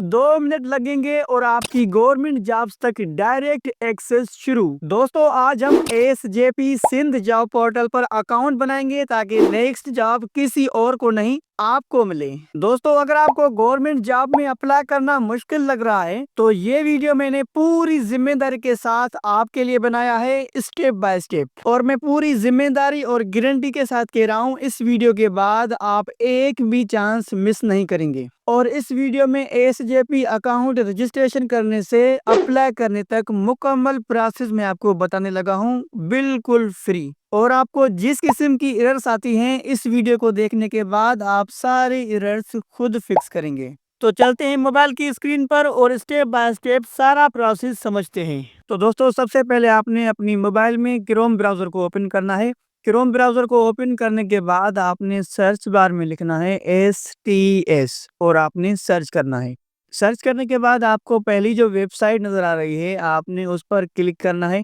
2 minute लगेंगे और आपकी गवर्नमेंट जॉब्स तक डायरेक्ट एक्सेस शुरू। दोस्तों आज हम एसजेपी सिंध जॉब पोर्टल पर अकाउंट बनाएंगे ताकि नेक्स्ट जॉब किसी और को नहीं आपको मिले। दोस्तों अगर आपको गवर्नमेंट जॉब में अप्लाई करना मुश्किल लग रहा है तो ये वीडियो मैंने पूरी जिम्मेदारी के साथ आपके लिए बनाया है, स्टेप बाय स्टेप। और मैं पूरी जिम्मेदारी और गारंटी के साथ कह रहा हूँ, इस वीडियो के बाद आप एक भी चांस मिस नहीं करेंगे। और इस वीडियो में एसजेपी अकाउंट रजिस्ट्रेशन करने से अप्लाई करने तक मुकम्मल प्रोसेस मैं आपको बताने लगा हूँ, बिल्कुल फ्री। और आपको जिस किस्म की एरर्स आती हैं, इस वीडियो को देखने के बाद आप सारे एरर्स खुद फिक्स करेंगे। तो चलते हैं मोबाइल की स्क्रीन पर और स्टेप बाय स्टेप सारा प्रोसेस समझते हैं। तो दोस्तों सबसे पहले आपने अपनी मोबाइल में क्रोम ब्राउजर को ओपन करना है। क्रोम ब्राउजर को ओपन करने के बाद आपने सर्च बार में लिखना है STS और आपने सर्च करना है। सर्च करने के बाद आपको पहली जो वेबसाइट नज़र आ रही है आपने उस पर क्लिक करना है।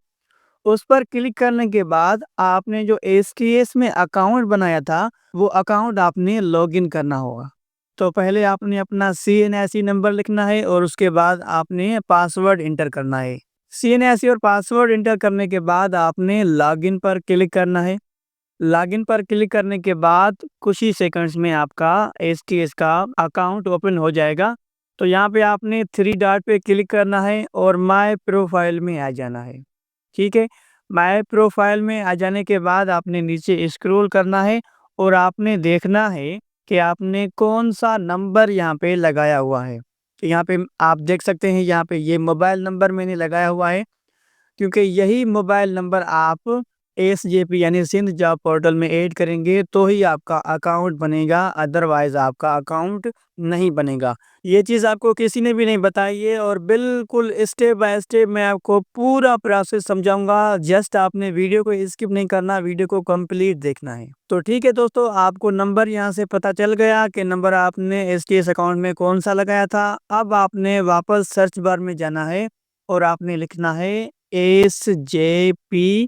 उस पर क्लिक करने के बाद आपने जो STS में अकाउंट बनाया था वो अकाउंट आपने लॉगिन करना होगा। तो पहले आपने अपना CNSE नंबर लिखना है और उसके बाद आपने पासवर्ड इंटर करना है। CNSE और पासवर्ड इंटर करने के बाद आपने लॉगिन पर क्लिक करना है। लॉगिन पर क्लिक करने के बाद कुछ ही सेकंड्स में आपका STS का अकाउंट ओपन हो जाएगा। तो यहाँ पे आपने 3 डॉट पे क्लिक करना है और माय प्रोफाइल में आ जाना है। ठीक है, माय प्रोफाइल में आ जाने के बाद आपने नीचे स्क्रॉल करना है और आपने देखना है कि आपने कौन सा नंबर यहाँ पे लगाया हुआ है। तो यहाँ पे आप देख सकते हैं, यहाँ पे ये मोबाइल नंबर मैंने लगाया हुआ है, क्योंकि यही मोबाइल नंबर आप एसजेपी यानी सिंध जॉब पोर्टल में ऐड करेंगे तो ही आपका अकाउंट बनेगा, अदरवाइज आपका अकाउंट नहीं बनेगा। ये चीज़ आपको किसी ने भी नहीं बताई है और बिल्कुल स्टेप बाय स्टेप मैं आपको पूरा प्रोसेस समझाऊंगा। जस्ट आपने वीडियो को स्किप नहीं करना, वीडियो को कंप्लीट देखना है। तो ठीक है दोस्तों, आपको नंबर यहाँ से पता चल गया कि नंबर आपने STS अकाउंट में कौन सा लगाया था। अब आपने वापस सर्च बार में जाना है और आपने लिखना है sjp.gos.pk।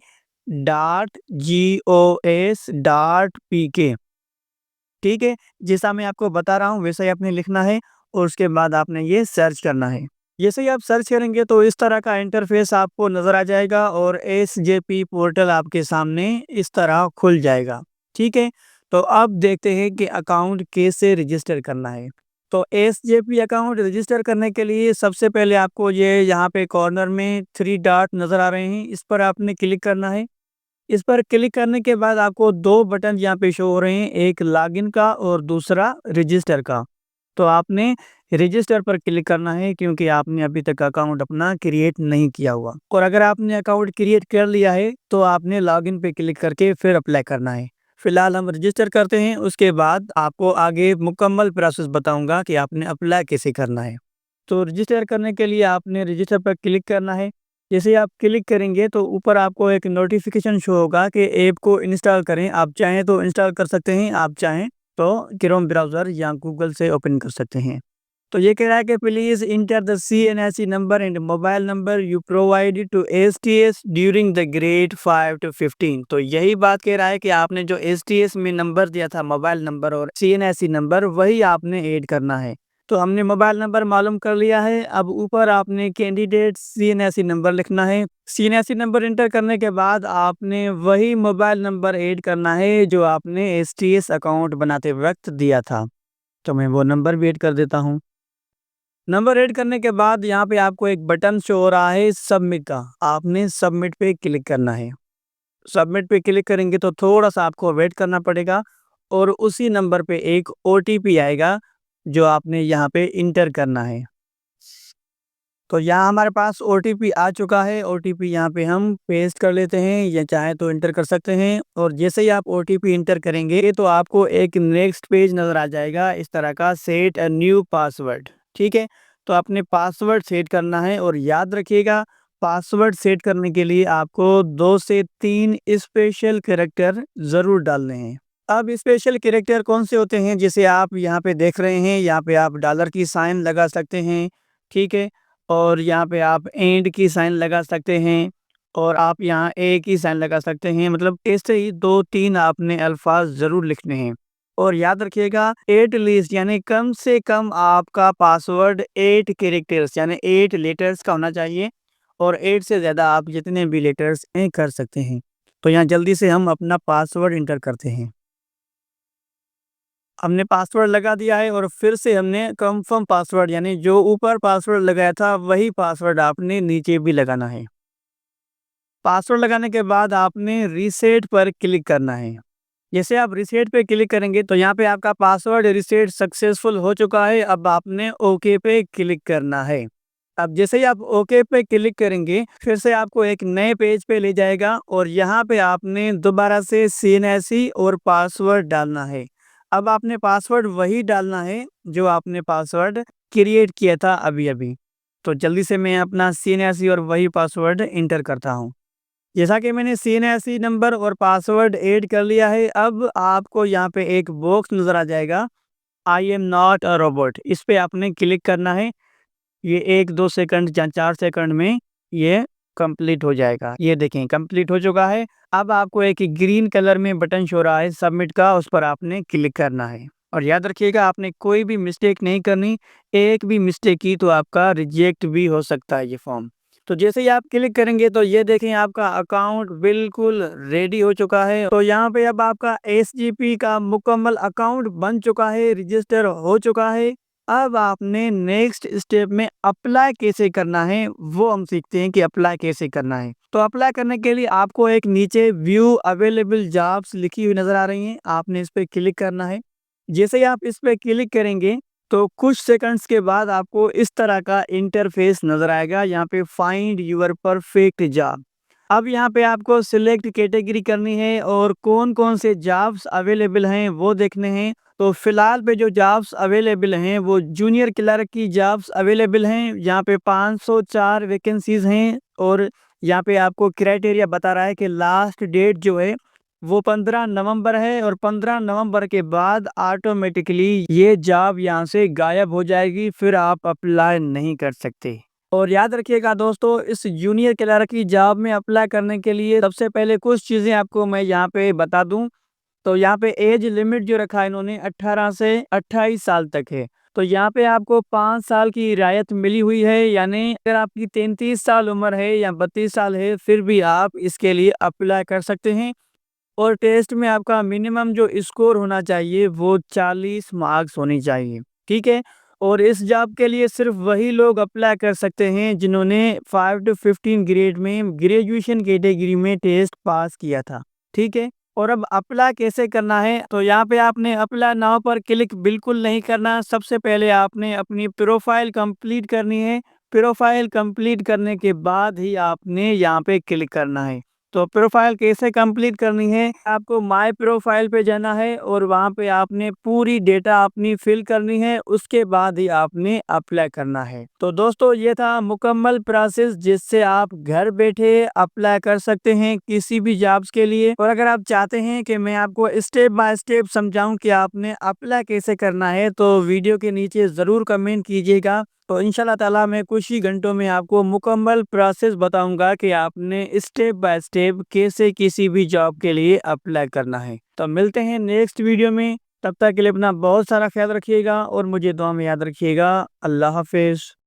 ठीक है, जैसा मैं आपको बता रहा हूँ वैसा ही आपने लिखना है और उसके बाद आपने ये सर्च करना है। जैसे ही आप सर्च करेंगे तो इस तरह का इंटरफेस आपको नज़र आ जाएगा और SJP पोर्टल आपके सामने इस तरह खुल जाएगा। ठीक है, तो अब देखते हैं कि अकाउंट कैसे रजिस्टर करना है। तो SJP अकाउंट रजिस्टर करने के लिए सबसे पहले आपको ये यहाँ पे कॉर्नर में 3 डॉट नज़र आ रहे हैं, इस पर आपने क्लिक करना है। इस पर क्लिक करने के बाद आपको 2 बटन यहाँ पे शो हो रहे हैं, एक लॉगिन का और दूसरा रजिस्टर का। तो आपने रजिस्टर पर क्लिक करना है क्योंकि आपने अभी तक अकाउंट अपना क्रिएट नहीं किया हुआ। और अगर आपने अकाउंट क्रिएट कर लिया है तो आपने लॉगिन पे क्लिक करके फिर अप्लाई करना है। फिलहाल हम रजिस्टर करते हैं, उसके बाद आपको आगे मुकम्मल प्रोसेस बताऊंगा कि आपने अप्लाई कैसे करना है। तो रजिस्टर करने के लिए आपने रजिस्टर पर क्लिक करना है। जैसे ही आप क्लिक करेंगे तो ऊपर आपको एक नोटिफिकेशन शो होगा कि ऐप को इंस्टॉल करें। आप चाहें तो इंस्टॉल कर सकते हैं, आप चाहें तो क्रोम ब्राउज़र या गूगल से ओपन कर सकते हैं। तो ये कह रहा है कि please enter the CNSE number and mobile number you provided to STS during the grade 5 to 15। तो यही बात कह रहा है कि आपने जो STS में नंबर दिया था, मोबाइल नंबर और CNSE नंबर, वही आपने ऐड करना है। तो हमने मोबाइल नंबर मालूम कर लिया है। अब ऊपर आपने कैंडिडेट CNSE नंबर लिखना है। CNSE नंबर इंटर करने के बाद आपने वही मोबाइल नंबर ऐड करना है जो आपने STS अकाउंट बनाते वक्त दिया था। तो मैं वो नंबर भी ऐड कर देता हूँ। नंबर ऐड करने के बाद यहाँ पे आपको एक बटन शो हो रहा है सबमिट का, आपने सबमिट पे क्लिक करना है। सबमिट पे क्लिक करेंगे तो थोड़ा सा आपको वेट करना पड़ेगा और उसी नंबर पे एक OTP आएगा जो आपने यहाँ पे इंटर करना है। तो यहाँ हमारे पास OTP आ चुका है। OTP यहाँ पे हम पेस्ट कर लेते हैं, या चाहे तो इंटर कर सकते हैं। और जैसे ही आप OTP इंटर करेंगे तो आपको एक नेक्स्ट पेज नज़र आ जाएगा इस तरह का, सेट अ न्यू पासवर्ड। ठीक है, तो आपने पासवर्ड सेट करना है और याद रखिएगा पासवर्ड सेट करने के लिए आपको 2 से 3 स्पेशल कैरेक्टर ज़रूर डालने हैं। अब स्पेशल कैरेक्टर कौन से होते हैं, जैसे आप यहाँ पे देख रहे हैं, यहाँ पे आप डॉलर की साइन लगा सकते हैं। ठीक है, और यहाँ पे आप एंड की साइन लगा सकते हैं और आप यहाँ ए की साइन लगा सकते हैं। मतलब ऐसे ही 2-3 आपने अल्फाज ज़रूर लिखने हैं। और याद रखिएगा एट लीस्ट यानी कम से कम आपका पासवर्ड 8 कैरेक्टर्स यानी 8 लेटर्स का होना चाहिए और 8 से ज़्यादा आप जितने भी लेटर्स कर सकते हैं। तो यहाँ जल्दी से हम अपना पासवर्ड इंटर करते हैं। हमने पासवर्ड लगा दिया है और फिर से हमने कंफर्म पासवर्ड यानी जो ऊपर पासवर्ड लगाया था वही पासवर्ड आपने नीचे भी लगाना है। पासवर्ड लगाने के बाद आपने रीसेट पर क्लिक करना है। जैसे आप रीसेट पे क्लिक करेंगे तो यहाँ पे आपका पासवर्ड रीसेट सक्सेसफुल हो चुका है। अब आपने ओके पे क्लिक करना है। अब जैसे ही आप ओके पे क्लिक करेंगे फिर से आपको एक नए पेज पे ले जाएगा और यहाँ पे आपने दोबारा से CNSE और पासवर्ड डालना है। अब आपने पासवर्ड वही डालना है जो आपने पासवर्ड क्रिएट किया था अभी अभी। तो जल्दी से मैं अपना CNSE और वही पासवर्ड इंटर करता हूँ। जैसा कि मैंने CNSE नंबर और पासवर्ड ऐड कर लिया है, अब आपको यहाँ पे एक बॉक्स नज़र आ जाएगा, I am not a robot. इस पे आपने क्लिक करना है। ये 1-2 सेकंड या 4 सेकंड में ये कंप्लीट हो जाएगा। ये देखें कंप्लीट हो चुका है। अब आपको एक ग्रीन कलर में बटन शो रहा है सबमिट का, उस पर आपने क्लिक करना है। और याद रखिएगा आपने कोई भी मिस्टेक नहीं करनी, एक भी मिस्टेक की तो आपका रिजेक्ट भी हो सकता है ये फॉर्म। तो जैसे ही आप क्लिक करेंगे तो ये देखें आपका अकाउंट बिल्कुल रेडी हो चुका है। तो यहाँ पे अब आपका SGP का मुकम्मल अकाउंट बन चुका है, रजिस्टर हो चुका है। अब आपने नेक्स्ट स्टेप में अप्लाई कैसे करना है वो हम सीखते हैं कि अप्लाई कैसे करना है। तो अप्लाई करने के लिए आपको एक नीचे व्यू अवेलेबल जॉब्स लिखी हुई नजर आ रही हैं, आपने इस पे क्लिक करना है। जैसे ही आप इस पे क्लिक करेंगे तो कुछ सेकंड्स के बाद आपको इस तरह का इंटरफेस नजर आएगा। यहाँ पे फाइंड यूर परफेक्ट जॉब। अब यहाँ पे आपको सिलेक्ट कैटेगरी करनी है और कौन कौन से जॉब्स अवेलेबल हैं वो देखने हैं। तो फिलहाल पे जो जॉब्स अवेलेबल हैं वो जूनियर क्लर्क की जॉब्स अवेलेबल हैं। यहाँ पे 504 वैकेंसीज हैं और यहाँ पे आपको क्राइटेरिया बता रहा है कि लास्ट डेट जो है वो 15 नवंबर है और 15 नवंबर के बाद ऑटोमेटिकली ये जॉब यहाँ से गायब हो जाएगी, फिर आप अप्लाई नहीं कर सकते। और याद रखिएगा दोस्तों, इस जूनियर क्लर्क की जॉब में अप्लाई करने के लिए सबसे पहले कुछ चीज़ें आपको मैं यहाँ पे बता दूं। तो यहाँ पे एज लिमिट जो रखा है इन्होंने 18 से 28 साल तक है। तो यहाँ पे आपको 5 साल की रियायत मिली हुई है, यानी अगर आपकी 33 साल उम्र है या 32 साल है फिर भी आप इसके लिए अप्लाई कर सकते हैं। और टेस्ट में आपका मिनिमम जो स्कोर होना चाहिए वो 40 मार्क्स होनी चाहिए, ठीक है। और इस जॉब के लिए सिर्फ वही लोग अप्लाई कर सकते हैं जिन्होंने 5 to 15 ग्रेड में ग्रेजुएशन कैटेगरी में टेस्ट पास किया था, ठीक है। और अब अप्लाई कैसे करना है, तो यहाँ पे आपने अप्लाई नाउ पर क्लिक बिल्कुल नहीं करना। सबसे पहले आपने अपनी प्रोफाइल कंप्लीट करनी है। प्रोफाइल कंप्लीट करने के बाद ही आपने यहाँ पे क्लिक करना है। तो प्रोफाइल कैसे कंप्लीट करनी है, आपको माय प्रोफाइल पे जाना है और वहाँ पे आपने पूरी डेटा अपनी फिल करनी है, उसके बाद ही आपने अप्लाई करना है। तो दोस्तों ये था मुकम्मल प्रोसेस जिससे आप घर बैठे अप्लाई कर सकते हैं किसी भी जॉब्स के लिए। और अगर आप चाहते हैं कि मैं आपको स्टेप बाय स्टेप समझाऊं कि आपने अप्लाई कैसे करना है तो वीडियो के नीचे ज़रूर कमेंट कीजिएगा। तो इंशाल्लाह ताला मैं कुछ ही घंटों में आपको मुकम्मल प्रोसेस बताऊंगा कि आपने स्टेप बाय स्टेप कैसे किसी भी जॉब के लिए अप्लाई करना है। तो मिलते हैं नेक्स्ट वीडियो में, तब तक के लिए अपना बहुत सारा ख्याल रखिएगा और मुझे दुआ में याद रखिएगा। अल्लाह हाफिज़।